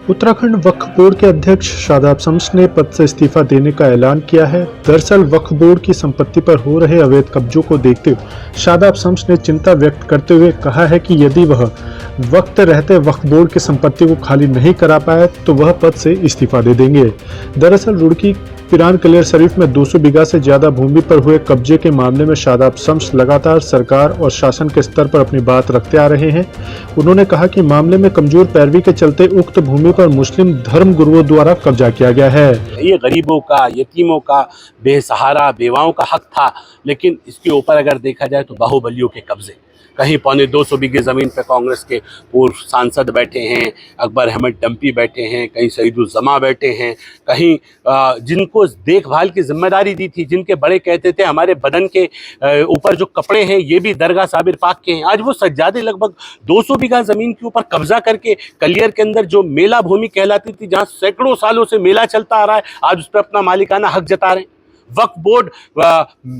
उत्तराखंड वक्फ board के अध्यक्ष शादाब शम्स ने पद से इस्तीफा देने का ऐलान किया है। दरअसल वक्फ बोर्ड की संपत्ति पर हो रहे अवैध कब्जों को देखते हुए शादाब शम्स ने चिंता व्यक्त करते हुए कहा है कि यदि वह वक्त रहते वक्फ बोर्ड की संपत्ति को खाली नहीं करा पाए तो वह पद से इस्तीफा दे देंगे। दरअसल रुड़की पिरान कलियर शरीफ में 200 बीघा से ज्यादा भूमि पर हुए कब्जे के मामले में शादाब शम्स लगातार सरकार और शासन के स्तर पर अपनी बात रखते आ रहे हैं। उन्होंने कहा कि मामले में कमजोर पैरवी के चलते उक्त भूमि पर मुस्लिम धर्म गुरुओं द्वारा कब्जा किया गया है। ये गरीबों का, यतीमों का, बेसहारा बेवाओं का हक था, लेकिन इसके ऊपर अगर देखा जाए तो बाहुबलियों के कब्जे। कहीं 250 बीघे ज़मीन पे कांग्रेस के पूर्व सांसद बैठे हैं, अकबर अहमद डंपी बैठे हैं, कहीं सईदुज्जमा बैठे हैं, कहीं जिनको देखभाल की जिम्मेदारी दी थी, जिनके बड़े कहते थे हमारे बदन के ऊपर जो कपड़े हैं ये भी दरगाह साबिर पाक के हैं। आज वो सज्जादे लगभग 200 बीघा ज़मीन के ऊपर कब्जा करके कलियर के अंदर जो मेला भूमि कहलाती थी, जहाँ सैकड़ों सालों से मेला चलता आ रहा है, आज उस पर अपना मालिकाना हक जता रहे हैं। वक्फ बोर्ड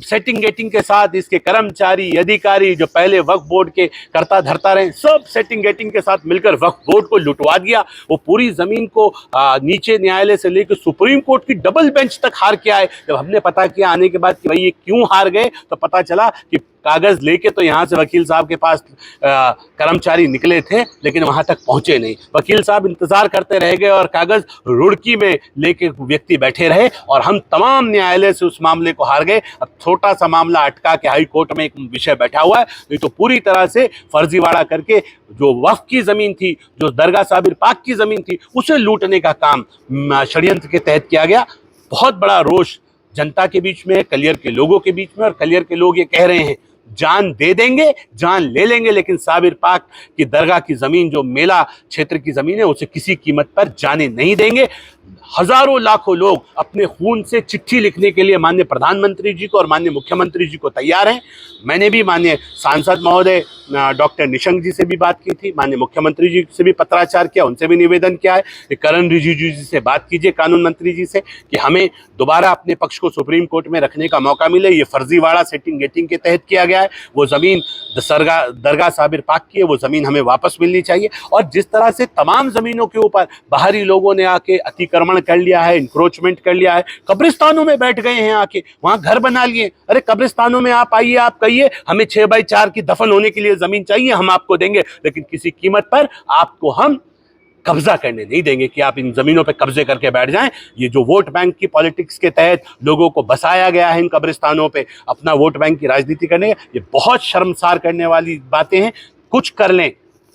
सेटिंग गेटिंग के साथ इसके कर्मचारी अधिकारी जो पहले वक्फ बोर्ड के करता धरता रहे, सब सेटिंग गेटिंग के साथ मिलकर वक्फ बोर्ड को लुटवा दिया। वो पूरी जमीन को नीचे न्यायालय से लेकर सुप्रीम कोर्ट की डबल बेंच तक हार के आए। जब हमने पता किया आने के बाद कि भाई ये क्यों हार गए, तो पता चला कि कागज लेके तो यहाँ से वकील साहब के पास कर्मचारी निकले थे, लेकिन वहां तक पहुंचे नहीं। वकील साहब इंतजार करते रह गए और कागज रुड़की में लेके व्यक्ति बैठे रहे और हम तमाम न्यायालय से उस मामले को हार गए। अब छोटा सा मामला अटका के हाई कोर्ट में एक विषय बैठा हुआ है, नहीं तो पूरी तरह से फर्जीवाड़ा करके जो वक्फ की जमीन थी, जो दरगाह साबिर पाक की जमीन थी, उसे लूटने का काम षड्यंत्र के तहत किया गया। बहुत बड़ा रोष जनता के बीच में, कलियर के लोगों के बीच में, और कलियर के लोग ये कह रहे हैं जान दे देंगे, जान ले लेंगे, लेकिन साबिर पाक की दरगाह की जमीन, जो मेला क्षेत्र की जमीन है, उसे किसी कीमत पर जाने नहीं देंगे। हजारों लाखों लोग अपने खून से चिट्ठी लिखने के लिए माननीय प्रधानमंत्री जी को और माननीय मुख्यमंत्री जी को तैयार हैं। मैंने भी माननीय सांसद महोदय डॉक्टर निशंक जी से भी बात की थी, माननीय मुख्यमंत्री जी से भी पत्राचार किया, उनसे भी निवेदन किया है कि किरण रिजिजू जी से बात कीजिए, कानून मंत्री जी से, कि हमें दोबारा अपने पक्ष को सुप्रीम कोर्ट में रखने का मौका मिले। ये फर्जीवाड़ा सेटिंग गेटिंग के तहत किया गया है। वो ज़मीन दरगाह साबिर पाक की है, वो ज़मीन हमें वापस मिलनी चाहिए। और जिस तरह से तमाम ज़मीनों के ऊपर बाहरी लोगों ने आके अतिक्रमण कर लिया है, इंक्रोचमेंट कर लिया है, कब्रिस्तानों में बैठ गए हैं, आके वहां घर बना लिए। अरे कब्रिस्तानों में आप आइए, आप कहिए हमें 6x4 की दफन होने के लिए जमीन चाहिए, हम आपको देंगे, लेकिन किसी कीमत पर आपको हम कब्जा करने नहीं देंगे कि आप इन जमीनों पे कब्जे करके बैठ जाएं। ये जो वोट बैंक की पॉलिटिक्स के तहत लोगों को बसाया गया है इन कब्रिस्तानों पे अपना वोट बैंक की राजनीति करने, ये बहुत शर्मसार करने वाली बातें हैं। कुछ कर लें।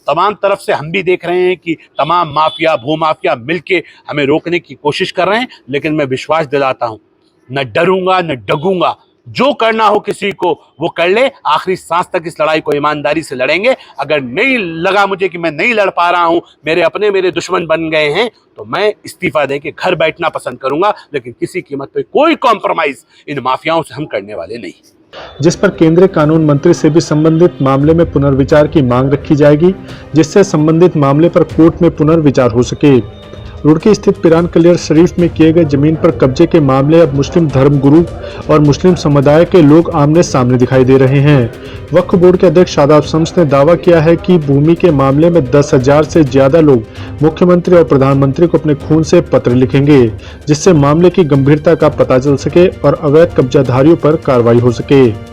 तमाम तरफ से हम भी देख रहे हैं कि तमाम माफिया, भूमाफिया मिलके हमें रोकने की कोशिश कर रहे हैं, लेकिन मैं विश्वास दिलाता हूं, न डरूंगा न डगूंगा। जो करना हो किसी को वो कर ले, आखिरी सांस तक इस लड़ाई को ईमानदारी से लड़ेंगे। अगर नहीं लगा मुझे कि मैं नहीं लड़ पा रहा हूं, मेरे दुश्मन बन गए हैं, तो मैं इस्तीफा दे के घर बैठना पसंद करूंगा, लेकिन किसी कीमत पे कोई कॉम्प्रोमाइज इन माफियाओं से हम करने वाले नहीं। जिस पर केंद्रीय कानून मंत्री से भी संबंधित मामले में पुनर्विचार की मांग रखी जाएगी, जिससे संबंधित मामले पर कोर्ट में पुनर्विचार हो सके। रुड़की स्थित पिरान कलियर शरीफ में किए गए जमीन पर कब्जे के मामले अब मुस्लिम धर्मगुरु और मुस्लिम समुदाय के लोग आमने सामने दिखाई दे रहे हैं। वक्फ बोर्ड के अध्यक्ष शादाब शम्स ने दावा किया है कि भूमि के मामले में 10,000 से ज्यादा लोग मुख्यमंत्री और प्रधानमंत्री को अपने खून से पत्र लिखेंगे, जिससे मामले की गंभीरता का पता चल सके और अवैध कब्जाधारियों पर कार्रवाई हो सके।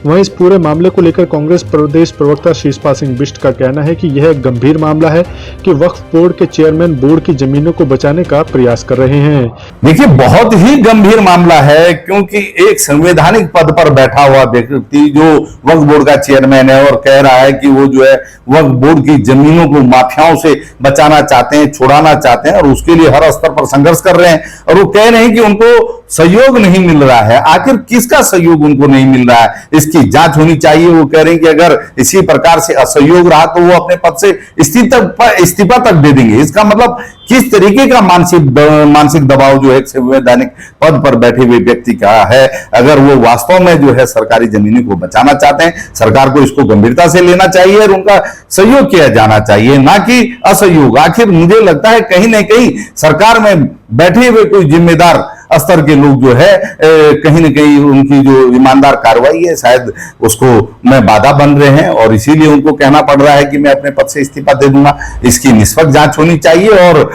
वहीं इस पूरे मामले को लेकर कांग्रेस प्रदेश प्रवक्ता शिषपाल सिंह बिष्ट का कहना है कि यह एक गंभीर मामला है कि वक्फ बोर्ड के चेयरमैन बोर्ड की जमीनों को बचाने का प्रयास कर रहे हैं। देखिए, बहुत ही गंभीर मामला है, क्योंकि एक संवैधानिक पद पर बैठा हुआ व्यक्ति जो वक्फ बोर्ड का चेयरमैन है और कह रहा है कि वो जो है वक्फ बोर्ड की जमीनों को माफियाओं से बचाना चाहते हैं, छुड़ाना चाहते हैं, और उसके लिए हर स्तर पर संघर्ष कर रहे हैं। और वो कह रहे हैं कि उनको सहयोग नहीं मिल रहा है। आखिर किसका सहयोग उनको नहीं मिल रहा है, इसकी जांच होनी चाहिए। वो कह रहे हैं कि अगर इसी प्रकार से असहयोग रहा तो वो अपने पद से इस्तीफा तक दे देंगे। इसका मतलब किस तरीके का मानसिक दबाव जो है संवैधानिक पद पर बैठे हुए व्यक्ति का है। अगर वो वास्तव में जो है सरकारी जमीनों को बचाना चाहते हैं, सरकार को इसको गंभीरता से लेना चाहिए और उनका सहयोग किया जाना चाहिए, ना कि असहयोग। आखिर मुझे लगता है कहीं ना कहीं सरकार में बैठे हुए कोई जिम्मेदार स्तर के लोग जो है कहीं न कहीं उनकी जो ईमानदार कार्रवाई है शायद उसको में बाधा बन रहे हैं, और इसीलिए उनको कहना पड़ रहा है कि मैं अपने पद से इस्तीफा दे दूंगा। इसकी निष्पक्ष जांच होनी चाहिए और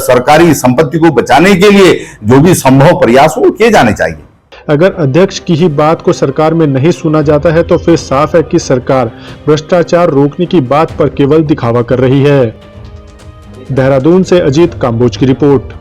सरकारी संपत्ति को बचाने के लिए जो भी संभव प्रयास हो किए जाने चाहिए। अगर अध्यक्ष की ही बात को सरकार में नहीं सुना जाता है तो फिर साफ है कि सरकार भ्रष्टाचार रोकने की बात पर केवल दिखावा कर रही है। देहरादून से अजीत काम्बोज की रिपोर्ट।